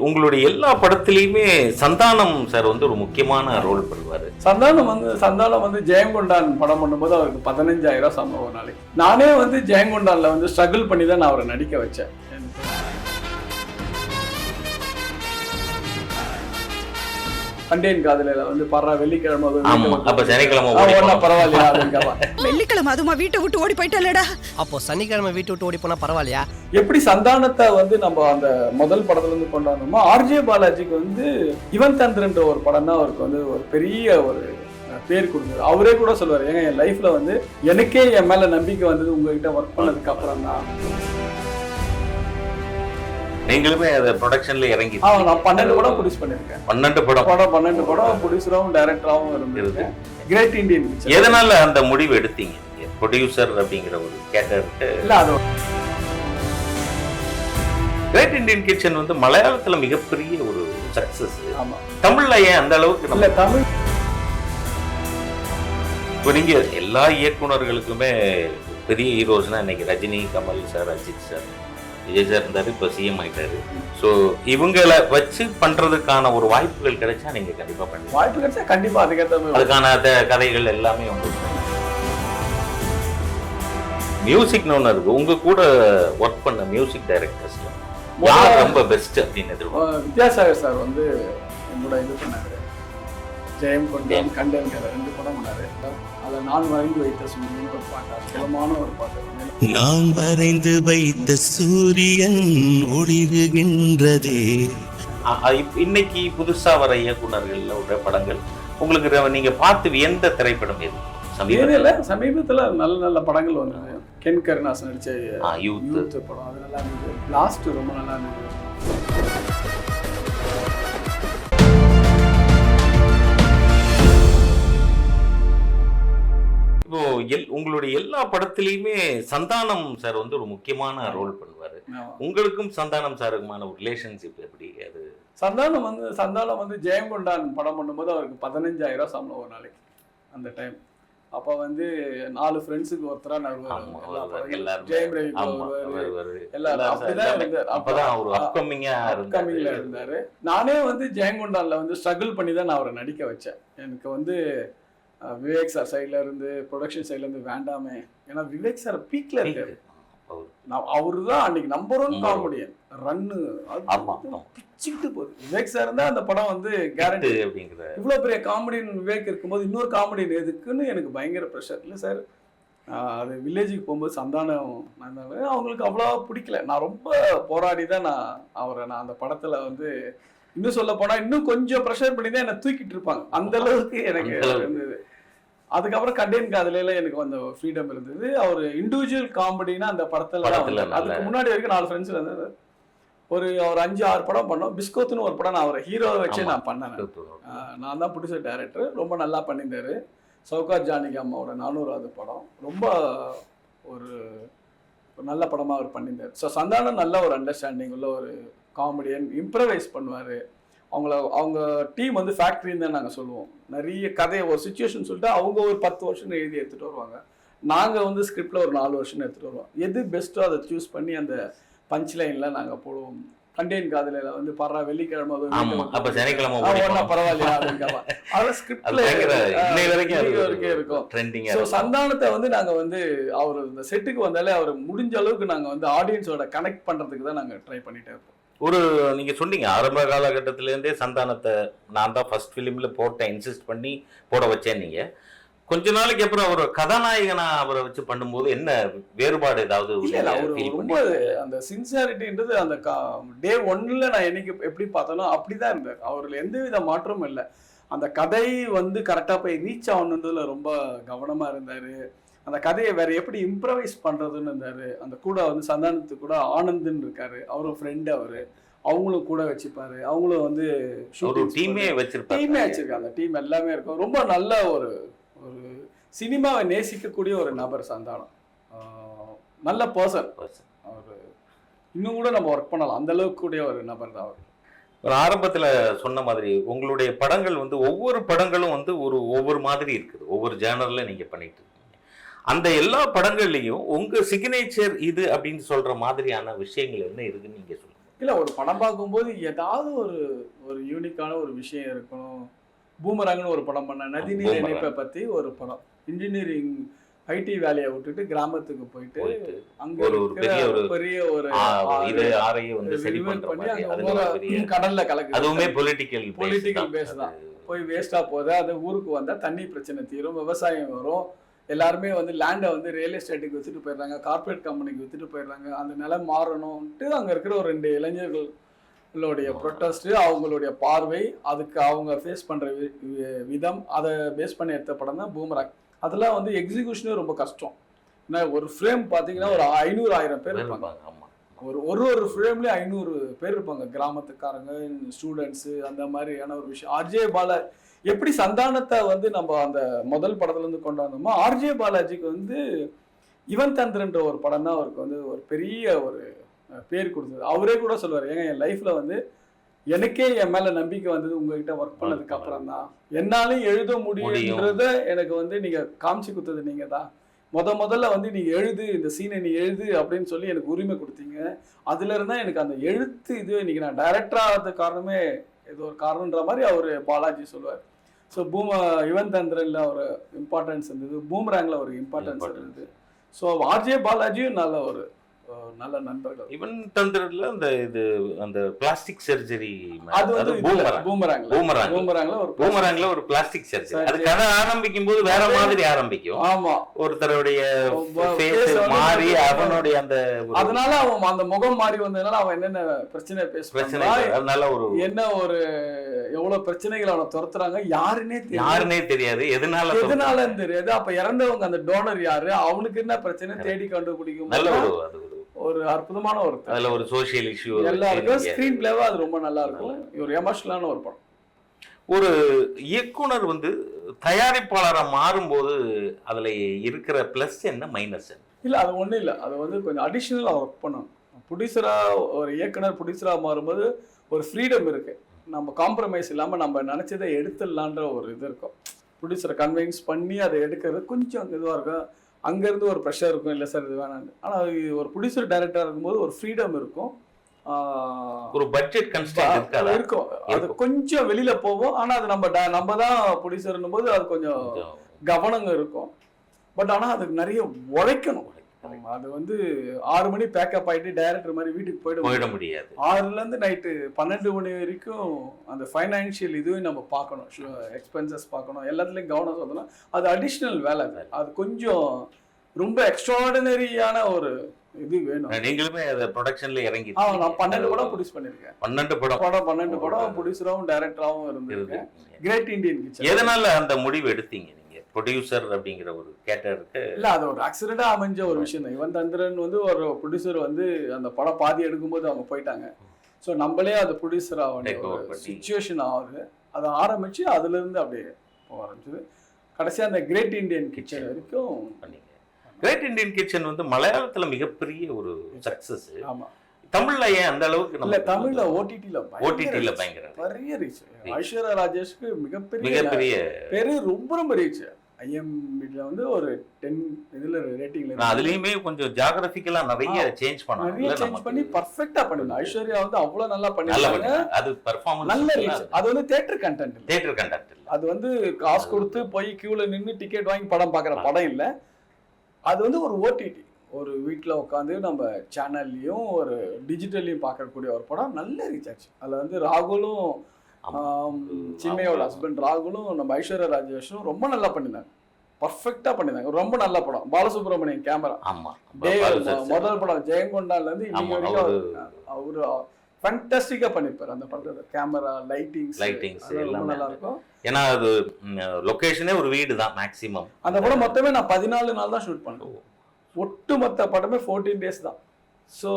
உங்களுடைய எல்லா படத்திலையுமே சந்தானம் சார் வந்து ஒரு முக்கியமான ரோல் பண்ணுவாரு. சந்தானம் வந்து ஜெயங்கொண்டான் படம் பண்ணும்போது அவருக்கு 15,000 சம்பளம் ஒரு நாளைக்கு. நானே வந்து ஜெயங்கொண்டான்ல வந்து ஸ்ட்ரகிள் பண்ணி தான் நான் அவரை நடிக்க வச்சேன். கண்டேன் காதலில வந்து பர்ற வெள்ளிக்கிழமை அப்ப சனிக்கிழமை பரவாயில்லையா, வெள்ளிக்கிழமை அதுமா வீட்டை விட்டு ஓடி போயிட்டலடா. அப்போ சனிக்கிழமை வீட்டை விட்டு ஓடி போனா பரவாயில்லையா? எப்படி சந்தானத்தை வந்து நம்ம அந்த முதல் படத்துல இருந்து கொண்டாடணுமோ, ஆர்ஜே பாலாஜிக்கு வந்து இவன் தந்திரன்ற ஒரு படம் தான் அவருக்கு வந்து ஒரு பெரிய ஒரு பேர் கொடுத்தது. அவரே கூட சொல்லுவார், ஏங்க என் லைஃப்ல வந்து எனக்கே என் மேல நம்பிக்கை வந்தது உங்ககிட்ட ஒர்க் பண்ணதுக்கு அப்புறம் தான். நீங்களுமே அதை ப்ரொடக்ஷன்ல இறங்கி நான் 12 படம் ப்ரொடியூஸ் பண்ணிருக்கேன். 12 படம் ப்ரொடியூசராகவும் டைரக்டராகவும் இருந்திருக்கேன். Great Indian kitchen. எதனால அந்த முடிவு எடுத்தீங்க ப்ரொடியூசர் அப்படிங்கிற ஒரு கேட்டகரிக்கு? இல்ல, அது கிரேட் இண்டியன் கிச்சன் வந்து மலையாளத்துல மிகப்பெரிய ஒரு சக்சஸ். ஆமா. தமிழ்ல ஏன் அந்த அளவுக்கு இல்ல? தமிழ் இப்போ நீங்க எல்லா இயக்குனர்களுக்குமே பெரிய ஹீரோஸ்னா இன்னைக்கு Rajini, Kamal sir, Ajith sir, Vijay sir இருந்தாரு, இப்போ சிஎம் ஆயிட்டாரு. ஸோ இவங்களை வச்சு பண்றதுக்கான ஒரு வாய்ப்புகள் கிடைச்சா நீங்க கண்டிப்பா பண்ணுங்க. வாய்ப்பு கிடைச்சா கண்டிப்பா அதுக்கான கதைகள் எல்லாமே உங்களுக்கு. மியூசிக்னு ஒன்று இருக்கு. உங்க கூட ஒர்க் பண்ண மியூசிக் டைரக்டர்ஸ்ல யார் ரொம்ப பெஸ்ட் அப்படின்னு? வித்யாசாகர் சார் வந்து என்னோட இது பண்ணாரு. ஜெயம் கொண்டேன் கண்டேன் 2 படம் பண்ணாரு. அதை நான் வரைந்து வைத்த சூரியன் ஒரு பாட்டு, அற்புதமான ஒரு பாட்டு. நான் வரைந்து வைத்த சூரியன் ஒளிவுகின்றதே. இன்னைக்கு புதுசா வர இயக்குனர்கள் உடைய படங்கள் உங்களுக்கு நீங்க பார்த்து வியந்த திரைப்படம் எது? சமீபத்துல நல்ல நல்ல படங்கள் வந்தது. கென் கருணாஸ் நடிச்ச யூத் படம், அது நல்லா இருந்தது. லாஸ்ட் ரொம்ப நல்லா இருந்தது. இப்போ உங்களுடைய எல்லா படத்திலையுமே சந்தானம் சார் வந்து ஒரு முக்கியமான ரோல் பண்ணுவாரு. உங்களுக்கும் சந்தானம் சாருக்குமான ஒரு ரிலேஷன்ஷிப் எப்படி? அது சந்தானம் வந்து ஜெயங்கொண்டான் படம் பண்ணும்போது அவருக்கு 15,000 சம்பளம் ஒரு நாளைக்கு அந்த டைம். அப்ப வந்து 4 ஃப்ரெண்ட்ஸுக்கு ஒருத்தரா இருந்தாரு. நானே வந்து ஜெயங்கொண்டான்ல வந்து ஸ்ட்ரகிள் பண்ணி தான் நான் அவரை நடிக்க வச்சேன். எனக்கு வந்து விவேக் சார் சைட்ல இருந்து, ப்ரொடக்ஷன் சைட்ல இருந்து வேண்டாமே, ஏன்னா விவேக் சார் பீக்ல இருக்காரு. அவரு தான் அன்னைக்கு நம்பர் 1 காமெடியன். ரன்னு பிச்சுக்கிட்டு போகுது. விவேக் சார் இருந்தா அந்த படம் வந்து கேரண்டி. இவ்வளவு பெரிய காமெடியன் விவேக் இருக்கும்போது இன்னொரு காமெடியன் எதுக்குன்னு எனக்கு பயங்கர ப்ரெஷர். இல்லை சார், அது வில்லேஜுக்கு போகும்போது சந்தானம் அவங்களுக்கு அவ்வளோ பிடிக்கல. நான் ரொம்ப போராடி தான் நான் அந்த படத்துல வந்து இன்னும் சொல்ல போனா இன்னும் கொஞ்சம் ப்ரெஷர் பண்ணி தான் என்னை தூக்கிட்டு இருப்பாங்க. அந்த அளவுக்கு எனக்கு இருந்தது. அதுக்கப்புறம் கண்டேன் காதலில எனக்கு அந்த ஃப்ரீடம் இருந்தது. அவர் இண்டிவிஜுவல் காமெடினா அந்த படத்துல அதுக்கு முன்னாடி வரைக்கும் 4 ஃப்ரெண்ட்ஸ் இருந்தது. ஒரு 5-6 படம் பண்ணோம். பிஸ்கோத்துன்னு ஒரு படம் நான் அவரை ஹீரோவை வச்சு நான் பண்ணேன். நான் தான் ப்ரொடியூசர் டைரக்டர். ரொம்ப நல்லா பண்ணியிருந்தாரு. சவுகார் ஜானகி அம்மாவோட 400வது படம் ரொம்ப ஒரு நல்ல படமாக அவர் பண்ணியிருந்தார். ஸோ சந்தானம் நல்ல ஒரு அண்டர்ஸ்டாண்டிங் உள்ள ஒரு காமெடியன். இம்ப்ரவைஸ் பண்ணுவார். அவங்க டீம் வந்து ஃபேக்ட்ரின்னு தான் நாங்கள் சொல்லுவோம். நிறைய கதையை ஒரு சுச்சுவேஷன் சொல்லிட்டு அவங்க ஒரு 10 வருஷம் எழுதி எடுத்துகிட்டு வருவாங்க. நாங்கள் வந்து ஸ்கிரிப்டில் ஒரு 4 வருஷம் எடுத்துகிட்டு வருவோம். எது பெஸ்ட்டோ அதை சூஸ் பண்ணி அந்த பஞ்ச் லைனில் நாங்கள் போடுவோம். கண்டேன் காதலில வந்து பர்ற வெள்ளிக்கிழமை பரவாயில்லையா, அதெல்லாம் ஸ்கிரிப்ட்ல இருக்கும். சந்தானத்தை வந்து நாங்கள் வந்து அவர் இந்த செட்டுக்கு வந்தாலே அவர் முடிஞ்ச அளவுக்கு நாங்கள் வந்து ஆடியன்ஸோட கனெக்ட் பண்ணுறதுக்கு தான் நாங்கள் ட்ரை பண்ணிட்டே இருப்போம். நீங்க சொன்னீங்க ஆரம்ப காலகட்டத்திலேருந்தே சந்தானத்தை நான் தான் ஃபர்ஸ்ட் ஃபிலிம்ல போட்டேன், இன்சிஸ்ட் பண்ணி போட வச்சேன். நீங்க கொஞ்ச நாளைக்கு அப்புறம் அவர் கதாநாயகனா அவரை வச்சு பண்ணும்போது என்ன வேறுபாடு ஏதாவது? ரொம்ப அந்த சின்சியாரிட்டின்றது அந்த டே 1ல நான் என்னைக்கு எப்படி பார்த்தனோ அப்படிதான் இருந்தார். அவர்ல எந்தவித மாற்றமும் இல்லை. அந்த கதை வந்து கரெக்டா போய் ரீச் ஆகணுன்றதுல ரொம்ப கவனமா இருந்தாரு. அந்த கதையை வேற எப்படி இம்ப்ரவைஸ் பண்றதுன்னு இருந்தாரு. அந்த கூட வந்து சந்தானத்துக்கு கூட ஆனந்த்ன்னு இருக்காரு, அவரும் ஃப்ரெண்டு. அவங்களும் கூட வச்சுப்பாரு. அவங்களும் வந்து டீமே வச்சிருக்காங்க. அந்த டீம் எல்லாமே இருக்கும். ரொம்ப நல்ல ஒரு சினிமாவை நேசிக்கக்கூடிய ஒரு நபர் சந்தானம். நல்ல பர்சன். அவர் இன்னும் கூட நம்ம ஒர்க் பண்ணலாம், அந்த அளவுக்கு கூடிய ஒரு நபர் தான் அவர். ஒரு ஆரம்பத்தில் சொன்ன மாதிரி உங்களுடைய படங்கள் வந்து ஒவ்வொரு படங்களும் வந்து ஒவ்வொரு மாதிரி இருக்குது. ஒவ்வொரு ஜேனரில் நீங்கள் பண்ணிட்டு இருக்கீங்க. அந்த எல்லா படங்கள்லையும் உங்கள் சிக்னேச்சர் இது அப்படின்னு சொல்கிற மாதிரியான விஷயங்கள் என்ன இருக்குன்னு நீங்கள் சொல்லுங்கள். இல்லை ஒரு படம் பார்க்கும்போது ஏதாவது ஒரு ஒரு யூனிக்கான ஒரு விஷயம் இருக்கணும். பூமராங்கன்னு ஒரு படம் பண்ணேன், நதிநீர் பூமராங். இணைப்பை பற்றி ஒரு படம். இன்ஜினியரிங் ஐடி வேலையை விட்டுட்டு கிராமத்துக்கு போயிட்டு அங்க ஒரு இருக்கிற பெரிய ஒரு பெரிய ஒரு இது ஆரையே வந்து சரி revival பண்ற பண்ணி மாதிரி அங்க அதுல ஒரு பெரிய கடல்ல கலக்கு. அதுவுமே பொலிட்டிக்கல் பேஸ் தான். போய் வேஸ்டா போகுது. அது ஊருக்கு வந்தா தண்ணி பிரச்சனை தீரும், விவசாயம் வரும். எல்லாருமே வந்து லேண்டை வந்து ரியல் எஸ்டேட்டுக்கு வித்துட்டு போயிடுறாங்க, கார்பரேட் கம்பெனிக்கு வித்துட்டு போயிடுறாங்க. அந்த நிலம் மாறணும்ட்டு அங்க இருக்கிற ஒரு 2 இளைஞர்களுடைய ப்ரொட்டஸ்ட், அவங்களுடைய பார்வை, அதுக்கு அவங்க ஃபேஸ் பண்ற விதம், அதை பேஸ் பண்ணி எடுத்த படம் தான் பூமராங். அதெல்லாம் வந்து எக்ஸிகியூஷனே ரொம்ப கஷ்டம். ஏன்னா ஒரு ஃப்ரேம் பார்த்தீங்கன்னா ஒரு 500,000 பேர் இருப்பாங்க. ஆமா ஒரு ஃப்ரேம்லேயே 500 பேர் இருப்பாங்க, கிராமத்துக்காரங்க, ஸ்டூடெண்ட்ஸு, அந்த மாதிரியான ஒரு விஷயம். ஆர்ஜே பாலா எப்படி சந்தானத்தை வந்து நம்ம அந்த முதல் படத்துலேருந்து கொண்டு வந்தோமோ, ஆர்ஜே பாலாஜிக்கு வந்து இவன் தந்திரன்ற ஒரு படம் தான் அவருக்கு வந்து ஒரு பெரிய ஒரு பேர் கொடுத்தது. அவரே கூட சொல்லுவார், ஏங்க என் லைஃப்பில் வந்து எனக்கே என் மேலே நம்பிக்கை வந்தது உங்ககிட்ட ஒர்க் பண்ணதுக்கு அப்புறம் தான். என்னாலும் எழுத முடியுன்றத எனக்கு வந்து நீங்கள் காமிச்சு கொடுத்தது நீங்கள் தான். முதல்ல வந்து நீ எழுது, இந்த சீனை நீ எழுது அப்படின்னு சொல்லி எனக்கு உரிமை கொடுத்தீங்க. அதுல இருந்தா எனக்கு அந்த எழுத்து இது இன்னைக்கு நான் டைரக்டர் ஆகிறதுக்கு காரணமே ஏதோ ஒரு காரணன்ற மாதிரி அவர் பாலாஜி சொல்லுவார். ஸோ யுவன் தந்திரன்ல ஒரு இம்பார்ட்டன்ஸ் இருந்தது, பூமராங்ல ஒரு இம்பார்ட்டன்ஸ் இருந்தது. ஸோ ஆர்ஜே பாலாஜியும் நல்ல நண்பர்கள். இவன் தந்திரன்ல அந்த பிளாஸ்டிக் சர்ஜரி அது வந்து பூமராங்ல ஒரு பிளாஸ்டிக் சர்ஜரி. அது கதை ஆரம்பிக்கும் போது வேற மாதிரி ஆரம்பிக்கும். ஆமா, ஒருத்தருடைய மாறி அவனுடைய அந்த அதனால அவன் அந்த முகம் மாறி வந்ததுனால அவன் என்னென்ன பிரச்சனை அதனால ஒரு என்ன ஒரு எவ்வளவு பிரச்சனைகள் அவனை துரத்துறாங்க யாருன்னே தெரியாது, எதனால தெரியாது. அப்ப இறந்தவங்க அந்த டோனர் யாரு, அவனுக்கு என்ன பிரச்சனை தேடி கண்டுபிடிக்கும். நல்ல ஒரு அற்புதமான ஒரு அதுல ஒரு சோசியல் இஷ்யூ எல்லாருக்கும் ஸ்கிரீன் பிளேவா அது ரொம்ப நல்லா இருக்கும். ஒரு எமோஷனலான ஒரு படம். ஒரு இயக்குனர் வந்து தயாரிப்பாளராக மாறும்போது அதுல இருக்கிற பிளஸ் என்ன மைனஸ் என்ன? இல்ல அது ஒண்ணும் இல்லை, அது வந்து கொஞ்சம் அடிஷனலா ஒர்க் பண்ணணும். ப்ரொடியூசரா ஒரு இயக்குனர் ப்ரொடியூசரா மாறும்போது ஒரு ஃப்ரீடம் இருக்கு. நம்ம காம்ப்ரமைஸ் இல்லாம நம்ம நினைச்சதை எடுத்துடலான்ற ஒரு இது இருக்கும். ப்ரொடியூசரை கன்வின்ஸ் பண்ணி அதை எடுக்கிறது கொஞ்சம் இதுவா இருக்கும். அங்கேருந்து ஒரு ப்ரெஷர் இருக்கும், இல்லை சார் இது வேணான்னு. ஆனால் ஒரு ப்ரொடியூசர் டைரக்டராக இருக்கும்போது ஒரு ஃப்ரீடம் இருக்கும், ஒரு பட்ஜெட் கன்ஸ்ட்ரெயின்ட் இருக்கும். அது கொஞ்சம் வெளியில போவோம். ஆனால் அது நம்ம தான் ப்ரொடியூசர்னும் போது அது கொஞ்சம் கவனங்க இருக்கும். பட் ஆனால் அதுக்கு நிறைய உழைக்கணும். அது வந்து 6 மணி பேக்கப் ஆகிட்டு டைரக்டர் மாதிரி வீட்டுக்கு போயிட முடியாது. 6லேருந்து நைட்டு 12 மணி வரைக்கும் அந்த ஃபைனான்ஷியல் இதுவும் நம்ம பார்க்கணும், எக்ஸ்பென்சஸ் பார்க்கணும், எல்லாத்துலேயும் கவனம் சொல்லணும். அது அடிஷ்னல் வேலை. அது கொஞ்சம் ரொம்ப எக்ஸ்ட்ராடினரியான ஒரு இது வேணும். நீங்களுமே அதை ப்ரொடக்ஷன்ல இறங்கி நான் 12 படம் ப்ரொடியூஸ் பண்ணியிருக்கேன். 12 படம் ப்ரொடியூசராகவும் டைரக்டராகவும் இருந்திருக்கேன். Great Indian kitchen. எதனால அந்த முடிவு எடுத்தீங்க ப்ரொடியூசர் அப்படிங்கிற ஒரு கேட்டருக்கு? இல்ல, அது ஒரு ஆக்சிடென்டா அமைஞ்ச ஒரு விஷயம் தான். இவன் தந்திரன் வந்து ஒரு ப்ரொடியூசர் வந்து அந்த படம் பாதி எடுக்கும்போது அவங்க போயிட்டாங்க. ஸோ நம்மளே அது ப்ரொடியூசர் ஆக சிச்சுவேஷன் ஆகுது. அதை ஆரம்பிச்சு அதுல இருந்து அப்படியே போக ஆரம்பிச்சது. கடைசியா அந்த கிரேட் இண்டியன் கிச்சன் வரைக்கும் பண்ணீங்க. கிரேட் இண்டியன் கிச்சன் வந்து மலையாளத்துல மிகப்பெரிய ஒரு சக்சஸ். ஆமா, தமிழ்ல ஏன் அந்த அளவுக்கு இல்ல, தமிழ்ல ஓடிடில பயங்கர பெரிய ரீச். ஐஸ்வர்யா ராஜேஷ்க்கு மிகப்பெரிய பேரு, ரொம்ப ரீச். ஐஎம்டில வந்து ஒரு 10 இதுல ரேட்டிங்ல. அதுலயுமே கொஞ்சம் ஜியோகிராபிக்கலா நிறைய சேஞ்ச் பண்ணி பர்ஃபெக்ட்டா பண்ணாங்க. ஐஸ்வர்யா வந்து அவ்வளவு நல்லா பண்ணிருக்காங்க. அது பெர்ஃபார்மன்ஸ் நல்ல ரீச். அது வந்து தியேட்டர் கண்டென்ட் இல்ல. அது வந்து காசு கொடுத்து போய் கியூல நின்னு டிக்கெட் வாங்கி படம் பார்க்குற படம் இல்ல. அது வந்து ஒரு ஓடிடி, ஒரு வீட்டில் உட்காந்து நம்ம சேனல்லையும் ஒரு டிஜிட்டல்லையும் பார்க்கக்கூடிய ஒரு படம். நல்ல ரீச் ஆச்சு. அதில் வந்து ராகுலும் சின்மையோட ஹஸ்பண்ட் ராகுலும் நம்ம ஐஸ்வர்யா ராஜேஷும் ரொம்ப நல்லா பண்ணியிருந்தாங்க. பர்ஃபெக்டாக பண்ணியிருந்தாங்க. ரொம்ப நல்ல படம். பாலசுப்ரமணியன் கேமரா. முதல் படம் ஜெயங்கொண்டான்லேருந்து இன்னைக்கு வரைக்கும் அவரு ஃபேண்டாஸ்டிக்காக பண்ணியிருப்பார் அந்த படத்தோட. கேமரா, லைட்டிங்ஸ் எல்லாம் நல்லா இருக்கும். ஏன்னா அது லொகேஷனே ஒரு வீடு தான் மேக்ஸிமம். அந்த படம் மொத்தமே நான் 14 நாள் தான் ஷூட் பண்ணேன். ஒட்டுமொத்த படமே 14 days தான். ஸோ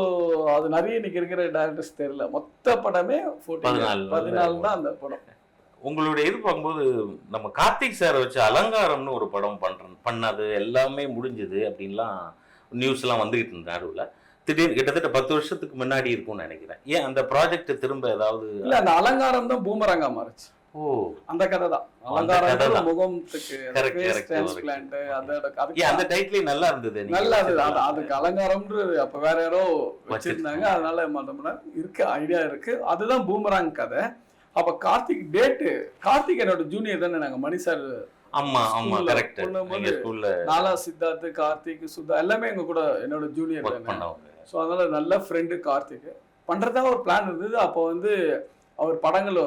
அது நிறைய இன்னைக்கு இருக்கிற டைரக்டர்ஸ் தெரியல. மொத்த படமே 14 தான் அந்த படம். உங்களுடைய இது பார்க்கும்போது நம்ம கார்த்திக் சாரை வச்சு அலங்காரம்னு ஒரு படம் பண்ணது எல்லாமே முடிஞ்சது அப்படின்லாம் நியூஸ்லாம் வந்துகிட்டு இருந்த நடுவில் திடீர்னு கிட்டத்தட்ட 10 வருஷத்துக்கு முன்னாடி இருக்கும்னு நினைக்கிறேன். ஏன் அந்த ப்ராஜெக்ட் திரும்ப ஏதாவது? இல்லை, அந்த அலங்காரம் தான் பூமராங்கா மாறுச்சு. ஓ, அந்த கதை தான். அந்த கதை அலங்காரம் தான். முகத்துக்கு Correct, ஃபேஸ் correct. டிரான்ஸ்பிளான்ட் அதுக்கு அந்த டைட்டிலே நல்லா இருந்தது. நீங்க நல்லா இருந்தது. வச்சிருக்கலாம். அதுக்கு அலங்காரம்ன்றது அப்ப வேற யாரோ வச்சிருந்தாங்க. அதனால மத்தமுன்னா இருக்கு, ஐடியா இருக்கு. அதுதான் பூமராங் கதை. அப்ப கார்த்திக் என்னோட ஜூனியர் தானே. நாங்க மணி சார் ஆமா ஆமா ஸ்கூல்ல கரெக்ட். பண்ணும்போது நீங்க ஸ்கூல்ல நாலா, சித்தார்த், கார்த்திக், சுதா எல்லாமே எங்க கூட என்னோட ஜூனியர் ஒர்க் தானே. பண்ணவங்க. ஸோ அதனால நல்ல ஃப்ரெண்டு கார்த்திக். பண்றதா ஒரு பிளான் இருந்தது. அப்போ வந்து அவர் படங்கள்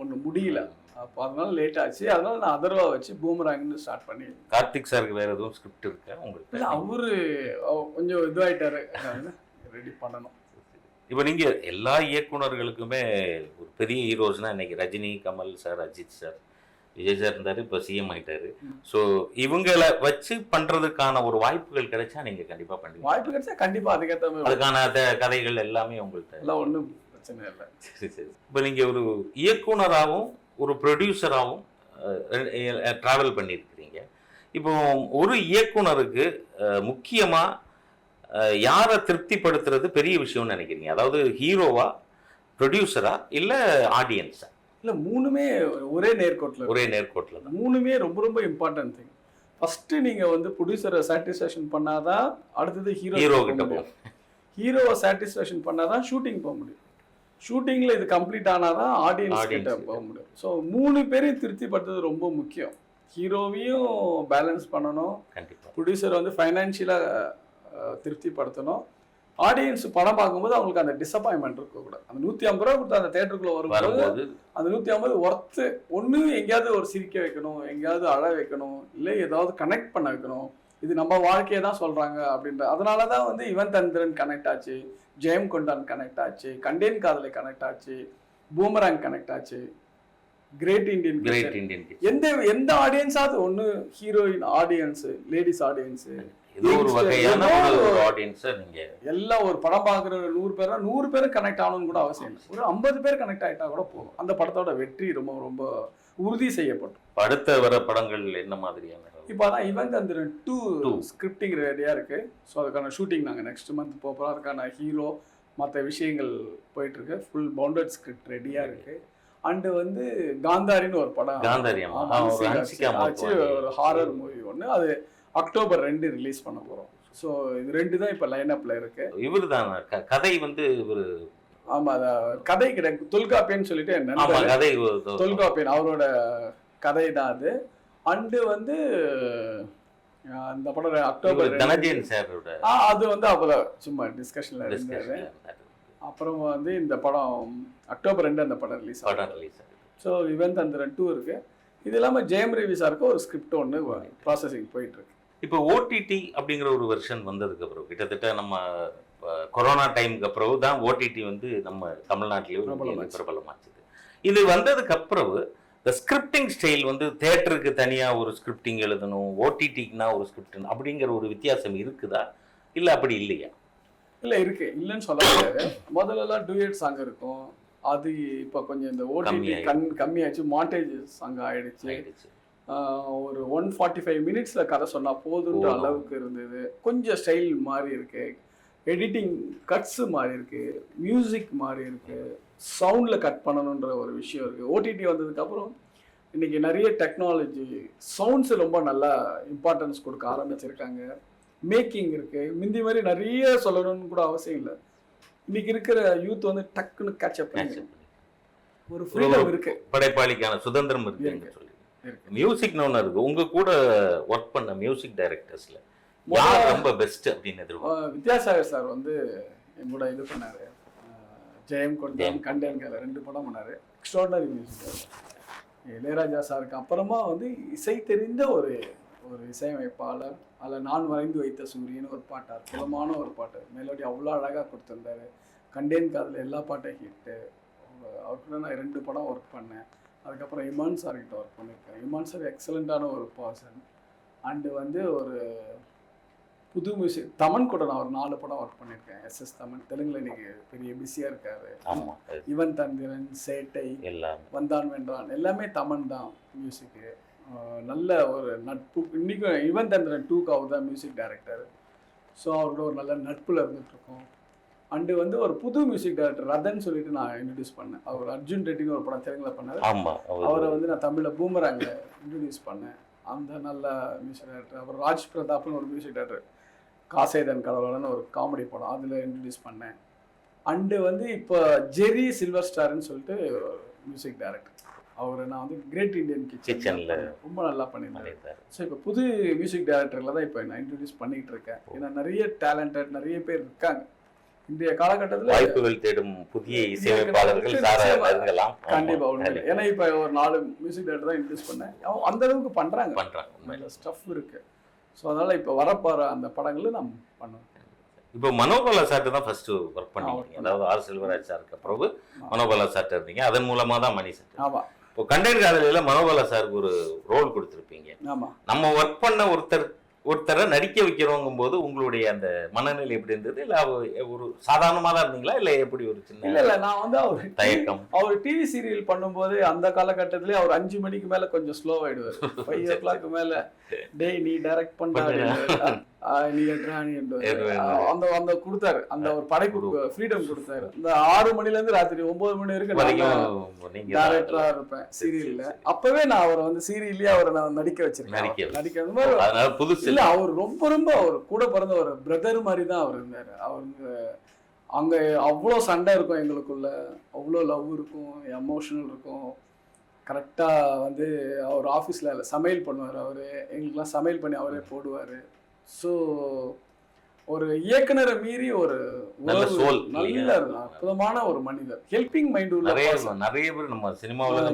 ஒண்ணு முடியல. அப்போ அதனால லேட் ஆச்சு. அதனால நான் அதர்வா வச்சு பூமராங்னு ஸ்டார்ட் பண்ணி. கார்த்திக் சாருக்கு வேற எதுவும் ஸ்கிரிப்ட் இருக்கா இல்ல உங்களுக்கு? அவரு கொஞ்சம் இதுவாயிட்டாரு, ரெடி பண்ணணும். இப்போ நீங்க எல்லா இயக்குனர்களுக்குமே ஒரு பெரிய ஹீரோஸ்னா இன்னைக்கு Rajini, Kamal sir, Ajith sir, Vijay sir இருந்தாரு, இப்போ சிஎம் ஆயிட்டாரு. ஸோ இவங்களை வச்சு பண்றதுக்கான ஒரு வாய்ப்புகள் கிடைச்சா நீங்க கண்டிப்பா பண்ணுவீங்க. வாய்ப்பு கிடைச்சா கண்டிப்பா அதுக்கேற்ற மாதிரி அதுக்கான கதைகள் எல்லாமே உங்கள்கிட்ட. எல்லாம் ஒன்றும் பிரச்சனை இல்லை. சரி சரி. இப்போ நீங்க ஒரு இயக்குனராகவும் ஒரு ப்ரொடியூசராகவும் ட்ராவல் பண்ணியிருக்கிறீங்க. இப்போ ஒரு இயக்குனருக்கு முக்கியமா யாரை திருப்திப்படுத்துறது பெரிய விஷயம்னு நினைக்கிறீங்க? அதாவது ஹீரோவா, ப்ரொடியூசரா, இல்ல ஆடியன்ஸா? இல்ல மூணுமே ஒரே நேர்கோட்டில் ஒரே நேர்கோட்டில் தான். மூணுமே ரொம்ப ரொம்ப இம்பார்ட்டன்ட் திங். ஃபர்ஸ்ட் நீங்க வந்து ப்ரொடியூசரை சாட்டிஸ்ஃபேக்ஷன் பண்ணாதான் அடுத்தது ஹீரோ கிட்ட போகும். ஹீரோவை சாட்டிஸ்ஃபேக்ஷன் பண்ணாதான் ஷூட்டிங் போக முடியும். ஷூட்டிங்ல இது கம்ப்ளீட் ஆனாதான் ஆடியன்ஸ் கிட்ட போக முடியும். ஸோ மூணு பேரையும் திருப்திப்படுத்துறது ரொம்ப முக்கியம். ஹீரோவையும் பேலன்ஸ் பண்ணணும், கண்டிப்பா. ப்ரொடியூசர் வந்து ஃபைனான்ஷியலா திருப்திப்படுத்தணும். ஆடியன்ஸ் படம் பார்க்கும்போது அவங்களுக்கு அந்த டிசப்பாயின்மெண்ட் இருக்கக்கூடாது. அந்த 150 ரூபா கொடுத்து அந்த தேட்டருக்குள்ள வரும்போது அந்த 150 ஒர்த்து ஒன்று எங்கேயாவது ஒரு சிரிக்க வைக்கணும், எங்கேயாவது அழ வைக்கணும், இல்லை ஏதாவது கனெக்ட் பண்ண வைக்கணும். இது நம்ம வாழ்க்கையை தான் சொல்றாங்க அப்படின்ற. அதனால தான் வந்து இவன் தந்திரன் கனெக்ட் ஆச்சு, ஜெயம் கொண்டான் கனெக்ட் ஆச்சு, கண்டேன் காதலை கனெக்ட் ஆச்சு, பூமராங் கனெக்ட் ஆச்சு, கிரேட் இண்டியன். எந்த ஆடியன்ஸாவது ஒன்று ஹீரோயின் ஆடியன்ஸ், லேடிஸ் ஆடியன்ஸ், இது ஒரு வகையான ஒரு ஆடியன்ஸ். நீங்க எல்லாம் ஒரு படம் பார்க்குற 100 பேர்னா 100 பேரும் கனெக்ட் ஆகணும்னு கூட அவசியம் இல்லை. ஒரு 50 பேர் கனெக்ட் ஆகிட்டா கூட போதும். அந்த படத்தோட வெற்றி ரொம்ப ரொம்ப உறுதி செய்யப்படும். அடுத்த வர படங்கள் என்ன மாதிரியான? இப்போ அதான் இவன் தந்திரன் 2 ஸ்கிரிப்டிங் ரெடியாக இருக்கு. ஸோ அதுக்கான ஷூட்டிங் நாங்கள் நெக்ஸ்ட் மந்த் போகிறோம். அதுக்கான ஹீரோ மற்ற விஷயங்கள் போயிட்டு இருக்கு. ஃபுல் பவுண்டட் ஸ்கிரிப்ட் ரெடியாக இருக்கு. அண்டு வந்து காந்தாரின்னு ஒரு படம், ஒரு ஹாரர் மூவி ஒன்று, அது அக்டோபர் 2 ரிலீஸ் பண்ண போகிறோம். ஸோ இது 2 தான் இப்போ லைனப்பில் இருக்கு. இவர் தான் கதை வந்து ஒரு ஆமா, கதை கிடையாது, தொல்காப்பியன்னு சொல்லிட்டு கதை தொல்காப்பியன் அவரோட கதை தான் அது. அண்டு வந்து அந்த படம் அக்டோபர் தனஜயன் சாரோட அது வந்து அப்போதான் சும்மா டிஸ்கஷன்ல இருந்தாரு. அப்புறம் வந்து இந்த படம் அக்டோபர் 2 அந்த படம் ரிலீஸ் ஆகுது. ஸோ இவன் தந்திரன் 2 இருக்கு. இது இல்லாமல் ஜெயம் ரவி சாருக்கு ஒரு ஸ்கிரிப்ட் ஒன்று ப்ராசஸிங் போயிட்டு இருக்கு. இப்போ ஓடிடி அப்படிங்கிற ஒரு வெர்ஷன் வந்ததுக்கு அப்புறம் கிட்டத்தட்ட நம்ம கொரோனா டைமுக்கு அப்புறம் தான் ஓடிடி வந்து நம்ம தமிழ்நாட்டிலேயே பிரபலமாச்சுது. இது வந்ததுக்கு அப்புறம் இந்த ஸ்கிரிப்டிங் ஸ்டைல் வந்து தேட்டருக்கு தனியாக ஒரு ஸ்கிரிப்டிங் எழுதணும், ஓடிடிக்குனா ஒரு ஸ்கிரிப்ட் அப்படிங்கிற ஒரு வித்தியாசம் இருக்குதா இல்லை அப்படி இல்லையா? இல்லை இருக்கு, இல்லைன்னு சொல்ல முடியாது. முதல்லலாம் டூயட் சாங் இருக்கும். அது இப்போ கொஞ்சம் இந்த ஓடிடி கம்மியாச்சு, மாண்டேஜ் சாங் ஆயிடுச்சு. ஒரு 145 மினிட்ஸ்ல கதை சொன்னா போதுன்ற அளவுக்கு இருந்தது. கொஞ்சம் ஸ்டைல் மாறி இருக்கு, எடிட்டிங் கட்ஸ் மாறி இருக்கு, மியூசிக் மாறி இருக்கு, சவுண்ட்ல கட் பண்ணணுன்ற ஒரு விஷயம் இருக்கு. ஓடிடி வந்ததுக்கு அப்புறம் இன்னைக்கு நிறைய டெக்னாலஜி, சவுண்ட்ஸ் ரொம்ப நல்லா இம்பார்ட்டன்ஸ் கொடுக்க ஆரம்பிச்சிருக்காங்க. மேக்கிங் இருக்கு. முந்தி மாதிரி நிறைய சொல்லணும்னு கூட அவசியம் இல்லை. இன்னைக்கு இருக்கிற யூத் வந்து டக்குன்னு கேட்சப் பண்ணி ஒரு ஃப்ரீடம் இருக்கு, படைப்பாளிக்கான சுதந்திரம் இருக்கு. சொல்லி மியூசிக்னு ஒன்று இருக்கு. உங்க கூட ஒர்க் பண்ண மியூசிக் டைரக்டர்ஸ்ல யார் ரொம்ப பெஸ்ட் அப்படின்னு எதிர்பார்க்க? வித்யாசாகர் சார் வந்து என் கூட இது பண்ணாரு. ஜெயம் கொண்டான், கண்டேன் காதலை 2 படம் பண்ணாரு. Extraordinary music. இளையராஜா சாருக்கு அப்புறமா வந்து இசை தெரிந்த ஒரு இசையமைப்பாளர். அதில் நான் வரைந்து வைத்த சூரியன் ஒரு பாட்டு, அற்புதமான ஒரு பாட்டு, மெலோடி அவ்வளோ அழகாக கொடுத்துருந்தாரு. கண்டேன் காதல் எல்லா பாட்டும் ஹிட்டு. அவர்கிட்ட நான் 2 படம் ஒர்க் பண்ணேன். அதுக்கப்புறம் இமான் சார்கிட்ட ஒர்க் பண்ணியிருக்கேன். இமான் சார் எக்ஸலண்ட்டான ஒரு பர்சன். அண்டு வந்து ஒரு புது மியூசிக் தமன் கூட நான் ஒரு 4 படம் ஒர்க் பண்ணியிருக்கேன். எஸ்எஸ் தமன் தெலுங்குல இன்னைக்கு பெரிய பிஸியாக இருக்காரு. இவன் தந்திரன், சேட்டை, வந்தான் வென்றான் எல்லாமே தமன் தான் மியூசிக்கு. நல்ல ஒரு நட்பு. இன்றைக்கும் இவன் தந்திரன் 2க்கு அவர் தான் மியூசிக் டைரக்டர். ஸோ அவரோட ஒரு நல்ல நட்பில் இருந்துகிட்ருக்கோம். அண்டு வந்து ஒரு புது மியூசிக் டைரக்டர் ரதன் சொல்லிட்டு நான் இன்ட்ரடியூஸ் பண்ணேன். அவர் அர்ஜுன் ரெட்டின்னு ஒரு படம் தெலுங்குல பண்ணார். ஆமா, அவரை வந்து நான் தமிழில் பூமராங்க இன்ட்ரடியூஸ் பண்ணேன். அந்த நல்ல மியூசிக் டைரக்டர். அப்புறம் ராஜ் பிரதாப்னு ஒரு மியூசிக் டைரக்டர், காசேதன் கடவுளன்னு ஒரு காமெடி படம், அதில் இன்ட்ரடியூஸ் பண்ணேன். அண்டு வந்து இப்போ ஜெரி சில்வர் ஸ்டார்னு சொல்லிட்டு மியூசிக் டைரக்டர். அவர் நான் வந்து கிரேட் இண்டியன் கிச்சனில் ரொம்ப நல்லா பண்ணியிருந்தேன். ஸோ இப்போ புது மியூசிக் டைரக்டரில் தான் இப்போ நான் இன்ட்ரடியூஸ் பண்ணிகிட்டு இருக்கேன். ஏன்னா நிறைய டேலண்டட் நிறைய பேர் இருக்காங்க இன்றைய காலகட்டத்தில். வாய்ப்புகள் தேடும் புதிய இசையமைப்பாளர்கள் கண்டிப்பாக உண்மை. ஏன்னா இப்போ ஒரு 4 மியூசிக் டைரக்டர் தான் இன்ட்ரடியூஸ் பண்ணேன். அந்த அளவுக்கு பண்ணுறாங்க ஸ்டஃப் இருக்கு. ஸோ அதனால் இப்போ வரப்போகிற அந்த படங்களை நம்ம பண்ணுவோம். இப்போ மனோபாலா சார்ட்டு தான் ஃபர்ஸ்ட் ஒர்க் பண்ணிருக்கீங்க. அதாவது ஆர் செல்வராஜ் சாருக்கு பிறகு மனோபாலா சார்ட்டு இருந்தீங்க. அதன் மூலமாக தான் மணி சார். ஆமாம். இப்போ கண்டென்ட் காதலில மனோபாலா சாருக்கு ஒரு ரோல் கொடுத்துருப்பீங்க. ஆமாம். நம்ம ஒர்க் பண்ண ஒருத்தரை நடிக்க வைக்கிறோங்கும் போது உங்களுடைய அந்த மனநிலை எப்படி இருந்தது? இல்லை ஒரு சாதாரணமாக தான் இருந்தீங்களா, இல்லை எப்படி ஒரு சின்ன? இல்லை நான் வந்து தயக்கம். அவர் டிவி சீரியல் பண்ணும்போது அந்த காலகட்டத்திலே அவர் 5 மணிக்கு மேலே கொஞ்சம் ஸ்லோ ஆயிடுவார். 5 o'clock மேலே டேய் நீ டைரக்ட் பண்ணுறாரு, நீ எட்ரா நீ அந்த கொடுத்தாரு. அந்த ஒரு படைப்பு ஃப்ரீடம் கொடுத்தாரு. இந்த 6 மணிலேருந்து ராத்திரி 9 மணி வரைக்கும் டைரக்டரா இருப்பேன் சீரியல்ல. அப்பவே நான் அவரை வந்து சீரியல்லேயே அவரை நான் நடிக்க வச்சிருக்கேன். நடிக்க புதுசு இல்ல, அவர் ரொம்ப அவர் கூட பிறந்த ஒரு பிரதர் மாதிரி தான் அவர் இருந்தாரு. அவருக்கு அங்க அவ்வளோ சண்டை இருக்கும் எங்களுக்குள்ள, அவ்வளோ லவ் இருக்கும், எமோஷனல் இருக்கும். கரெக்டா வந்து அவர் ஆஃபீஸ்ல சமையல் பண்ணுவார். அவரு எங்களுக்குலாம் சமையல் பண்ணி அவரே போடுவார். ஸோ ஒரு இயக்குனரை மீறி ஒரு நல்ல அற்புதமான ஒரு மனிதர், ஹெல்பிங் மைண்ட் உள்ள நிறைய பேர் நம்ம சினிமாவில்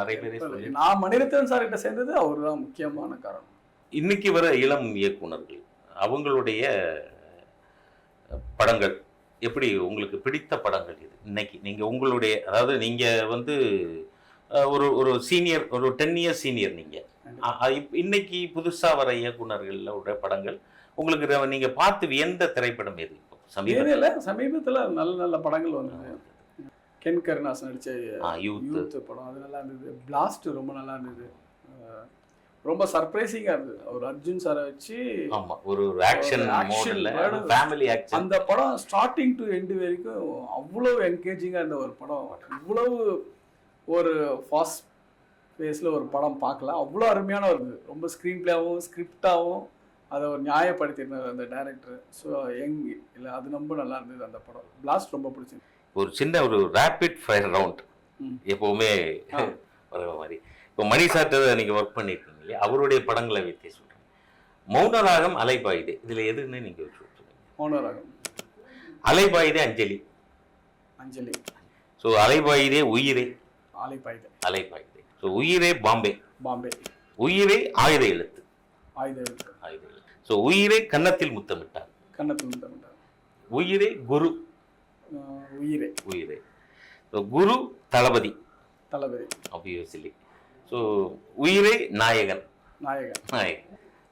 நிறைய பேர். நான் மணிரத்னம் சார் கிட்ட சேர்ந்தது அவர் தான் முக்கியமான காரணம். இன்னைக்கு வர இளம் இயக்குனர்கள் அவங்களுடைய படங்கள் எப்படி, உங்களுக்கு பிடித்த படங்கள் இது இன்னைக்கு? நீங்கள் உங்களுடைய, அதாவது நீங்கள் வந்து ஒரு சீனியர், ஒரு 10 years சீனியர் நீங்கள். இன்னைக்கு புதுசாக வர இயக்குனர்களோட படங்கள் உங்களுக்கு நீங்கள் பார்த்து வியந்த திரைப்படம் எது? சமீபத்தில் நல்ல நல்ல படங்கள் வந்தது. கென் கருணாஸ் நடித்த யூத் படம் அது நல்லா இருந்தது. பிளாஸ்ட் ரொம்ப நல்லா இருந்தது. ரொம்ப சர்ப்ரைசிங்கா இருந்தது. அவர் அர்ஜுன் சாரை வச்சு ஒரு ஆக்ஷன் ஃபேமிலி ஆக்ஷன். அந்த படம் ஸ்டார்டிங் டு எண்ட் வரைக்கும் அவ்வளவு என்கேஜிங்கா இருந்த ஒரு படம். இவ்வளவு ஒரு ஃபாஸ்ட் ஃபேஸில் ஒரு படம் பார்க்கலாம். அவ்வளோ அருமையான இருந்தது. ரொம்ப ஸ்க்ரீன் பிளேவும் ஸ்கிரிப்டாகவும் அதை ஒரு நியாயப்படுத்தியிருந்தார் அந்த டைரக்டர். ஸோ இல்லை அது ரொம்ப நல்லா இருந்தது அந்த படம். பிளாஸ்ட் ரொம்ப பிடிச்சிருந்தது. ஒரு சின்ன ஒரு ரேபிட் ஃபயர் ரவுண்ட் எப்போவுமே வர மாதிரி. இப்போ மணி சார்ட்ட நீங்கள் ஒர்க் பண்ணியிருக்கீங்க இல்லையா, அவருடைய படங்களை வைத்தே சொல்கிறேன். மௌனராகம், அலைபாயுதே, இதில் எதுன்னு நீங்கள் சொல்லுங்கள்? மௌனராகம். அலைபாயுதே அஞ்சலி. ஸோ அலைபாயுதே உயிரே. அலைபாயுதே. ஸோ உயிரே பாம்பே. உயிரே ஆயுத எழுத்து. ஸோ உயிரே கன்னத்தில் முத்தமிட்டார். உயிரே குரு. உயிரே. ஸோ குரு தளபதி. ஆப்வியஸ்லி. ஸோ உயிரே நாயகன்.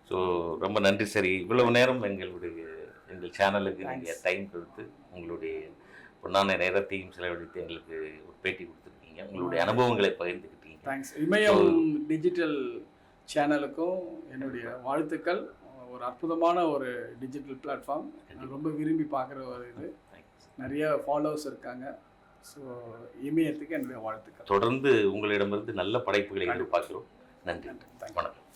ஸோ ரொம்ப நன்றி சார். இவ்வளவு நேரம் எங்கள் சேனலுக்கு நீங்கள் டைம் கொடுத்து உங்களுடைய பொன்னான நேரத்தையும் செலவழித்து எங்களுக்கு ஒரு பேட்டி கொடுத்துருக்கீங்க. உங்களுடைய அனுபவங்களை பகிர்ந்துக்கிட்டீங்க. தேங்க்ஸ். இமயம் டிஜிட்டல் சேனலுக்கும் என்னுடைய வாழ்த்துக்கள். ஒரு அற்புதமான ஒரு டிஜிட்டல் பிளாட்ஃபார்ம். ரொம்ப விரும்பி பார்க்குற ஒரு இது. நிறைய ஃபாலோவர்ஸ் இருக்காங்க. ஸோ இமயத்துக்கு என்னுடைய வாழ்த்துக்கள். தொடர்ந்து உங்களிடமிருந்து நல்ல படைப்புகளை எதிர்பார்க்கிறோம். நன்றி. வணக்கம்.